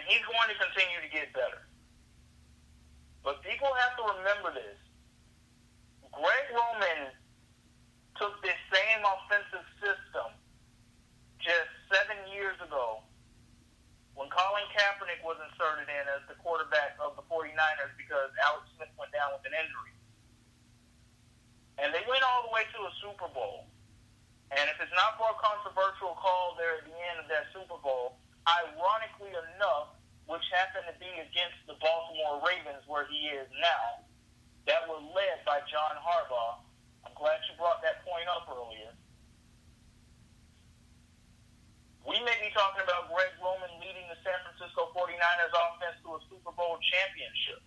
he's going to continue to get better. But people have to remember this. Greg Roman took this same offensive system just 7 years ago when Colin Kaepernick was inserted in as the quarterback of the 49ers because Alex Smith went down with an injury. And they went all the way to a Super Bowl. And if it's not for a controversial call there at the end of that Super Bowl, ironically enough, which happened to be against the Baltimore Ravens where he is now, that were led by John Harbaugh. I'm glad you brought that point up earlier. We may be talking about Greg Roman leading the San Francisco 49ers offense to a Super Bowl championship.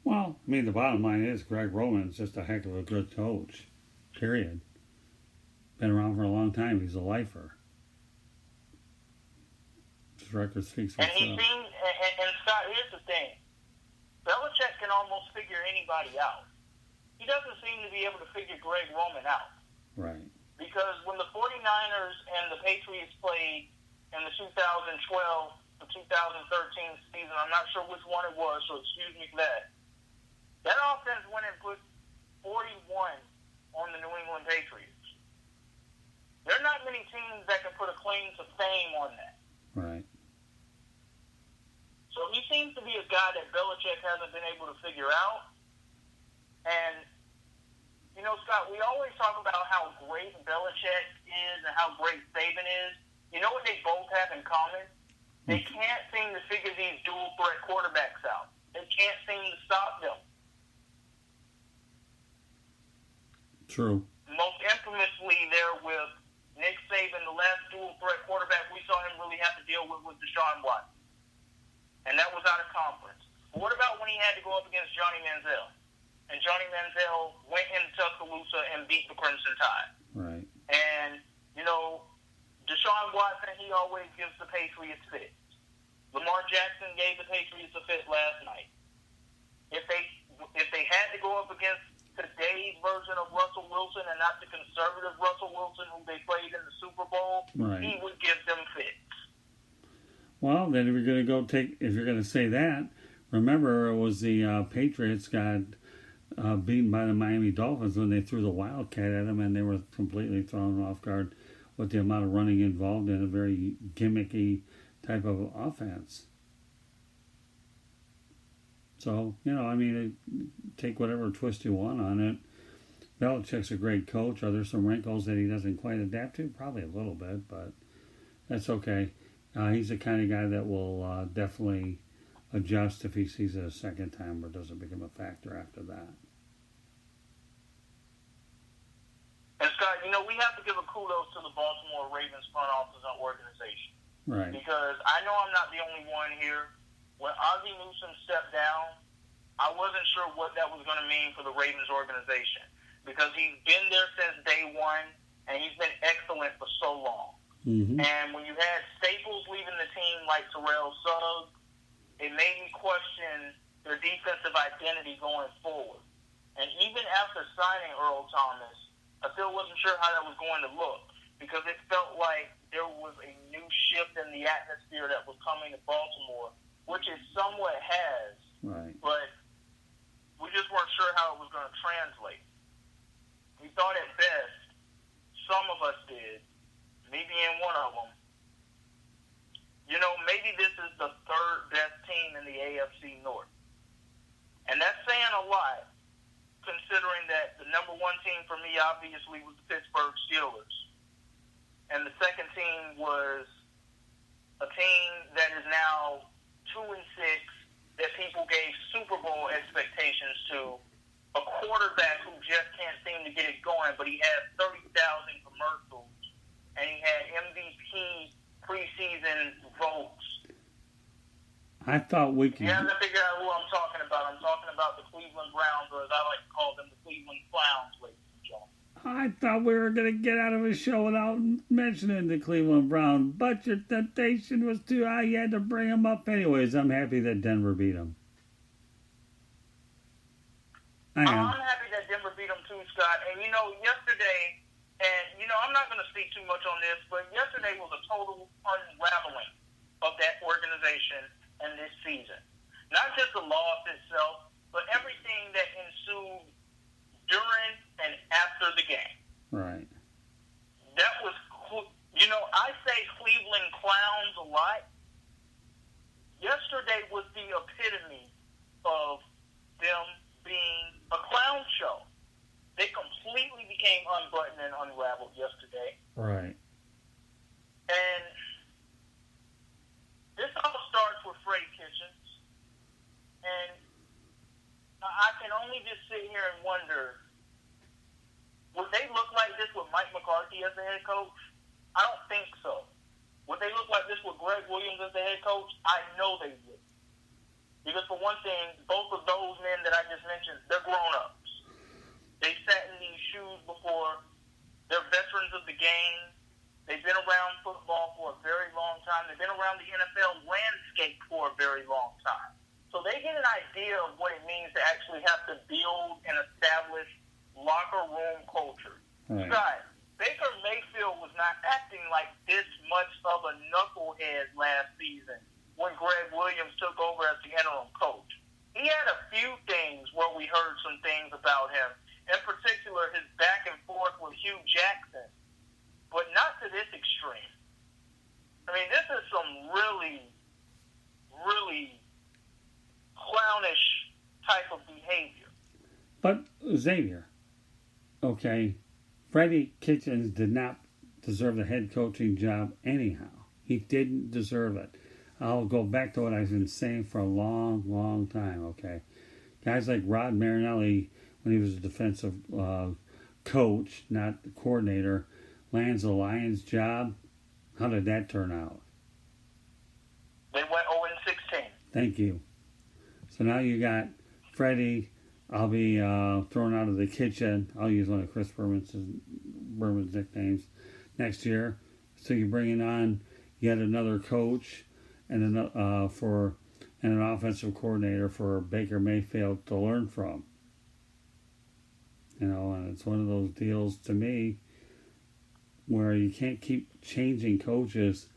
Well, I mean, the bottom line is Greg Roman's just a heck of a good coach, period. Been around for a long time. He's a lifer. His record speaks for itself. And Scott, here's the thing. Belichick can almost figure anybody out. He doesn't seem to be able to figure Greg Roman out. Right. Because when the 49ers and the Patriots played in the 2012 to 2013 season, I'm not sure which one it was, so excuse me for that. That offense went and put 41 on the New England Patriots. There are not many teams that can put a claim to fame on that. Right. So he seems to be a guy that Belichick hasn't been able to figure out. And you know, Scott, we always talk about how great Belichick is and how great Saban is. You know what they both have in common? They can't seem to figure these dual-threat quarterbacks out. They can't seem to stop them. True. Most infamously there with Nick Saban, the last dual-threat quarterback we saw him really have to deal with was Deshaun Watson. And that was out of conference. But what about when he had to go up against Johnny Manziel? And Johnny Manziel went into Tuscaloosa and beat the Crimson Tide. Right. And, you know, Deshaun Watson, he always gives the Patriots fits. Lamar Jackson gave the Patriots a fit last night. If they had to go up against today's version of Russell Wilson and not the conservative Russell Wilson who they played in the Super Bowl, right, he would give them fits. Well, then if you're going to say that, remember it was the Patriots got beaten by the Miami Dolphins when they threw the Wildcat at them, and they were completely thrown off guard with the amount of running involved in a very gimmicky type of offense. So, you know, I mean, take whatever twist you want on it. Belichick's a great coach. Are there some wrinkles that he doesn't quite adapt to? Probably a little bit, but that's okay. He's the kind of guy that will definitely adjust if he sees it a second time or doesn't become a factor after that. And Scott, you know, we have to give a kudos to the Baltimore Ravens front office and organization. Right. Because I know I'm not the only one here. When Ozzie Newsome stepped down, I wasn't sure what that was going to mean for the Ravens organization. Because he's been there since day one, and he's been excellent for so long. Mm-hmm. And when you had staples leaving the team like Terrell Suggs, it made me question their defensive identity going forward. And even after signing Earl Thomas, I still wasn't sure how that was going to look because it felt like there was a new shift in the atmosphere that was coming to Baltimore, which it somewhat has. Right. But we just weren't sure how it was going to translate. We thought at best, some of us did, me being one of them, you know, maybe this is the third best team in the AFC North. And that's saying a lot, considering that the number one team for me, obviously, was the Pittsburgh Steelers. And the second team was a team that is now 2-6, that people gave Super Bowl expectations to, a quarterback who just can't seem to get it going, but he had 30,000 commercials, and he had MVP preseason votes. I thought we could... You have to figure out who I'm talking about. I'm talking about the Cleveland Browns, or as I like to call them, the Cleveland Clowns, ladies and gentlemen. I thought we were going to get out of a show without mentioning the Cleveland Browns, but your temptation was too high. You had to bring them up anyways. I'm happy that Denver beat them. I am. I'm happy that Denver beat them too, Scott. And, you know, yesterday, and, you know, I'm not going to speak too much on this, but yesterday was a total unraveling of that organization and this season. Not just the loss itself, but everything that ensued during and after the game. Right. That was, I say Cleveland clowns a lot. Yesterday was the epitome of them being a clown show. They completely became unbuttoned and unraveled yesterday. Right. And this all starts with Freddie Kitchens. And I can only just sit here and wonder, would they look like this with Mike McCarthy as the head coach? I don't think so. Would they look like this with Greg Williams as the head coach? I know they would. Because for one thing, both of those men that I just mentioned, they're grown-ups. They sat in these shoes before. They're veterans of the game. They've been around football for a very long time. They've been around the NFL landscape for a very long time. So they get an idea of what it means to actually have to build and establish locker room culture. Right. Scott, Baker Mayfield was not acting like this much of a knucklehead last season when Greg Williams took over as the interim coach. He had a few things where we heard some things about him, in particular his back and forth with Hugh Jackson, but not to this extreme. I mean, this is some really, really clownish type of behavior. But Xavier, okay, Freddie Kitchens did not deserve the head coaching job anyhow. He didn't deserve it. I'll go back to what I've been saying for a long, long time, okay? Guys like Rod Marinelli, when he was a defensive coach, not the coordinator, lands the Lions job. How did that turn out? They went 0-16. Thank you. So now you got Freddie. I'll be thrown out of the kitchen. I'll use one of Chris Berman's nicknames next year. So you're bringing on yet another coach and an offensive coordinator for Baker Mayfield to learn from. And it's one of those deals to me where you can't keep changing coaches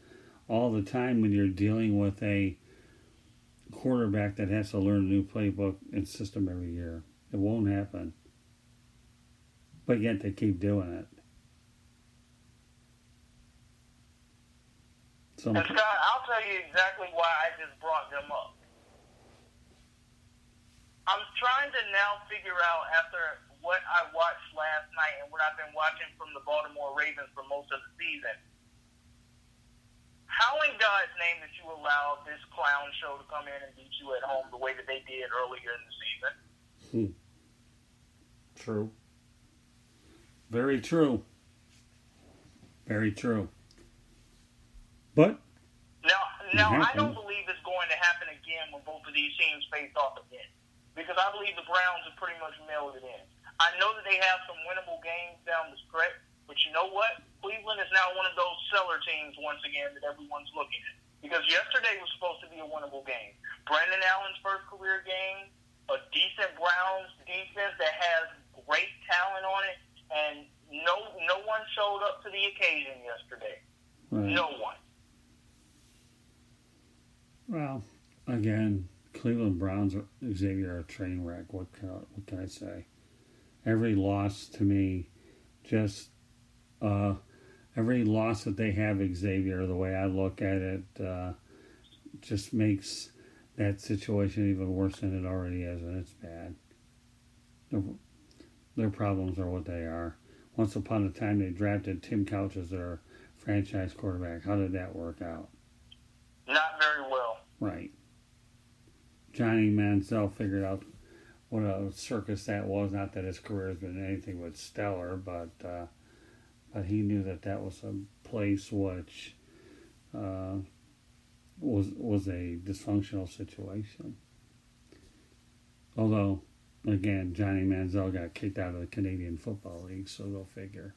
all the time when you're dealing with a quarterback that has to learn a new playbook and system every year. It won't happen. But yet they keep doing it. And Scott, I'll tell you exactly why I just brought them up. I'm trying to now figure out, after what I watched last night and what I've been watching from the Baltimore Ravens for most of the season, how in God's name did you allow this clown show to come in and beat you at home the way that they did earlier in the season? True. Very true. Very true. But now I don't believe it's going to happen again when both of these teams face off again, because I believe the Browns are pretty much mailed it in. I know that they have some winnable games down the stretch, but you know what? Cleveland is now one of those seller teams once again that everyone's looking at, because yesterday was supposed to be a winnable game. Brandon Allen's first career game, a decent Browns defense that has great talent on it, and no one showed up to the occasion yesterday. Right. No one. Well, again, Cleveland Browns, Xavier, are a train wreck. What can I say? Every loss to me, just every loss that they have, Xavier, the way I look at it, just makes that situation even worse than it already is, and it's bad. Their problems are what they are. Once upon a time, they drafted Tim Couch as their franchise quarterback. How did that work out? Not very well. Right. Johnny Manziel figured out what a circus that was. Not that his career has been anything but stellar, but he knew that was a place which was a dysfunctional situation. Although, again, Johnny Manziel got kicked out of the Canadian Football League, so go figure.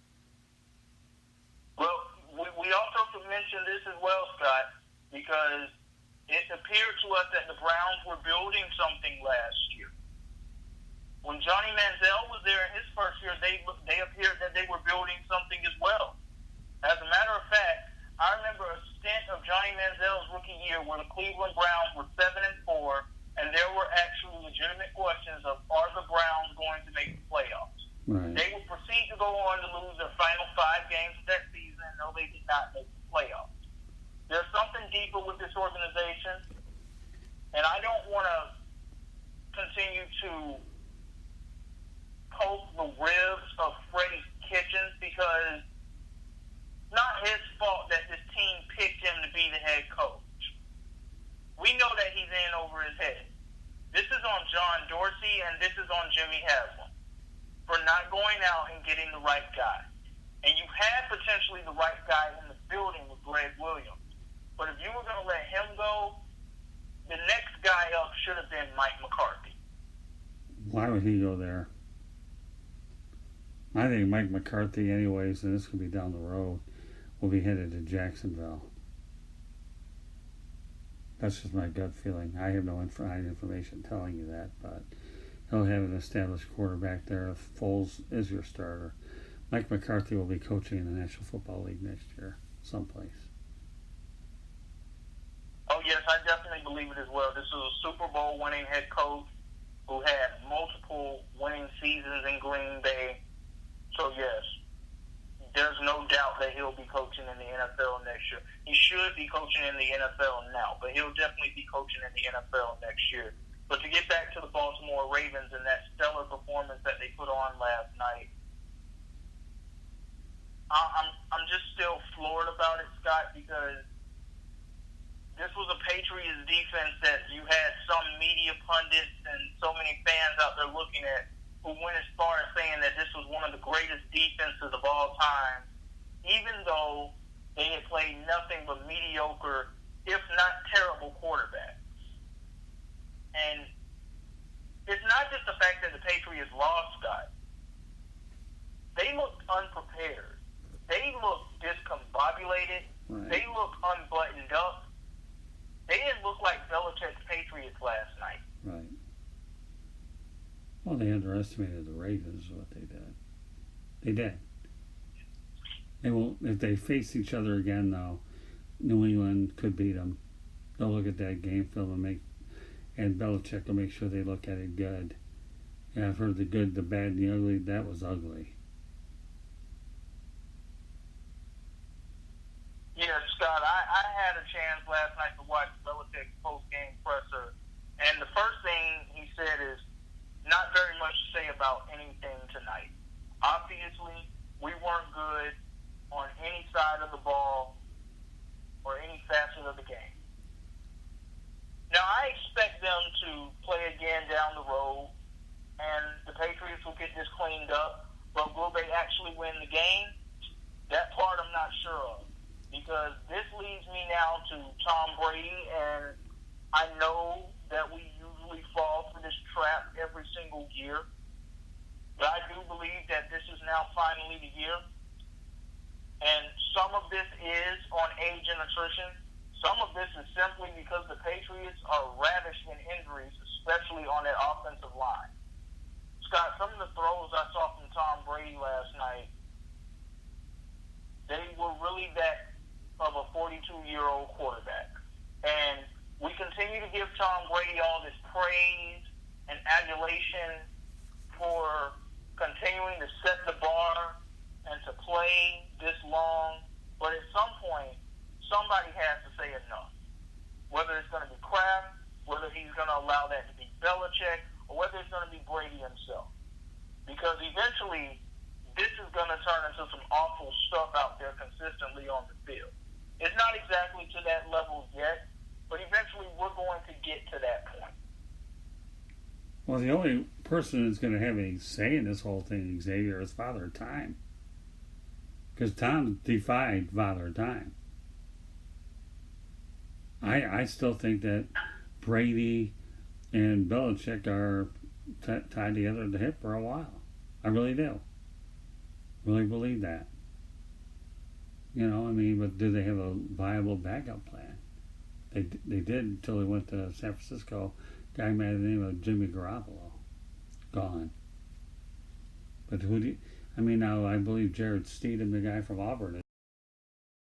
Well, we also should mention this as well, Scott, because it appeared to us that the Browns were building something last year. When Johnny Manziel was there in his first year, they appeared that they were building something as well. where the Cleveland Browns were 7-4, and there were actually legitimate questions of, are the Browns going to make the playoffs? Right. They would proceed to go on to lose their final 5 games of that season, and no, they did not make the playoffs. There's something deeper with this organization, and I don't want to continue to poke the ribs of Freddie Kitchens, because it's not his fault that this team picked him to be the head coach. We know that he's in over his head. This is on John Dorsey, and this is on Jimmy Haslam for not going out and getting the right guy. And you had potentially the right guy in the building with Greg Williams. But if you were going to let him go, the next guy up should have been Mike McCarthy. Why would he go there? I think Mike McCarthy, anyways, and this could be down the road, will be headed to Jacksonville. That's just my gut feeling. I have no information telling you that, but he'll have an established quarterback there if Foles is your starter. Mike McCarthy will be coaching in the National Football League next year, someplace. Oh, yes, I definitely believe it as well. This is a Super Bowl winning head coach who had multiple winning seasons in Green Bay. So, yes, there's no doubt that he'll be coaching in the NFL next year. He should be coaching in the NFL now, but he'll definitely be coaching in the NFL next year. But to get back to the Baltimore Ravens and that stellar performance that they put on last night, I'm just still floored about it, Scott, because this was a Patriots defense that you had some media pundits and so many fans out there looking at who went as far as saying that this was one of the greatest defenses of all time, even though they had played nothing but mediocre, if not terrible, quarterbacks. And it's not just the fact that the Patriots lost, Scott. They looked unprepared. They looked discombobulated. Right. They looked unbuttoned up. They didn't look like Belichick's Patriots last night. Right. Well, they underestimated the Ravens, is what they did. They did. They won't. If they face each other again, though, New England could beat them. They'll look at that game film and Belichick will make sure they look at it good. Yeah, I've heard the good, the bad, and the ugly. That was ugly. Yeah, Scott, I had a chance last night to watch Belichick's post-game presser, and the first thing he said is, not very much to say about anything tonight. Obviously, we weren't good on any side of the ball or any facet of the game. Now, I expect them to play again down the road, and the Patriots will get this cleaned up, but will they actually win the game? That part I'm not sure of, because this leads me now to Tom Brady, and I know that we usually fall for this trap every single year, but I do believe that this is now finally the year, and some of this is on age and attrition. Some of this is simply because the Patriots are ravished in injuries, especially on that offensive line. Scott, some of the throws I saw from Tom Brady last night, they were really that of a 42-year-old quarterback. And we continue to give Tom Brady all this praise and adulation for continuing to set the bar and to play this long. But at some point, somebody has to say enough. Whether it's going to be Kraft, whether he's going to allow that to be Belichick, or whether it's going to be Brady himself. Because eventually, this is going to turn into some awful stuff out there consistently on the field. It's not exactly to that level yet, but eventually we're going to get to that point. Well, the only person that's going to have any say in this whole thing, Xavier, is Father Time. Because Tom defied Father Time. I still think that Brady and Belichick are tied together at the hip for a while. I really do. Really believe that. You know, I mean, but do they have a viable backup plan? They did until they went to San Francisco. Guy by the name of Jimmy Garoppolo. Gone. But who do you, I mean, now I believe Jared Stidham, the guy from Auburn,